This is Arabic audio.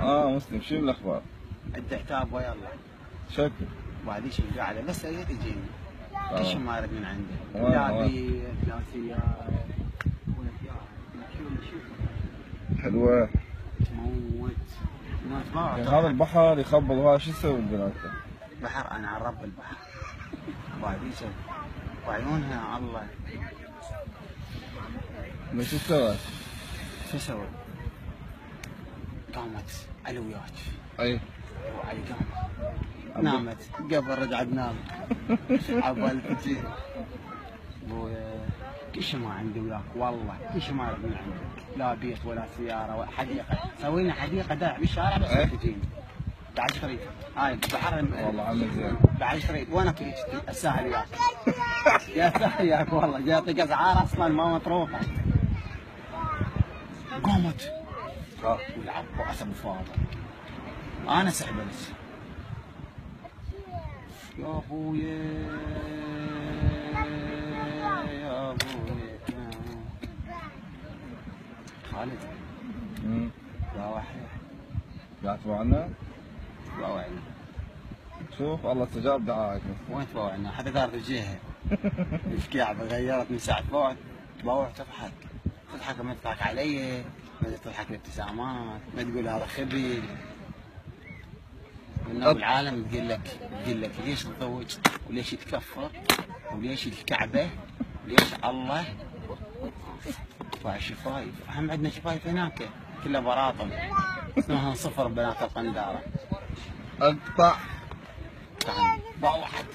مسلم، شنو الاخبار؟ انت عتاب ويا الله. شكل وبعد ايش القاعده بس هي تجيني كل شيء ما ارد من عنده، وين لا بيت لا سياره ولا سياره ولا شيء. حلوه. تموت ما يعني هذا البحر يخبط، وهذا شو يسوي ببناته؟ بحر، انا عن رب البحر. وبعد ايش وعيونها الله. ما شو سوى؟ شو سوى؟ قامت على وياك. اي علي قامت نامت قبل رجعت نام. عبالي تجي ابويا كل شيء ما عندي وياك والله، كل شيء ما من عندك، لا بيت ولا سياره ولا حديقه. سوي لنا حديقه داع بالشارع بس تجيني. بعد شريط هاي بحر والله عمل زين. بعد شريط وينك الساحل وياك. يا ساحل وياك والله، جاي يعطيك اسعار اصلا ما مطروحه. قامت والعباس ابو فاضل انا سحبلت يا ابويا يا ابويا خالد. يا وحي قاعد تبعنا؟ تباوعنا. شوف الله استجاب دعائك. وين تباوعنا؟ حتى دارت وجهها. الكعبة غيرت من ساعة بعد. تباوع تضحك. تضحك ما تضحك علي، ما تضحك الابتسامات، ما تقول هذا خبيل. العالم تقول لك ليش تتزوج؟ وليش تكفر؟ وليش الكعبة؟ وليش الله؟ شفايف، اهم عندنا شفايف هناك كلها براطم اسمها صفر بنات القندارة. اقطع. باوحت.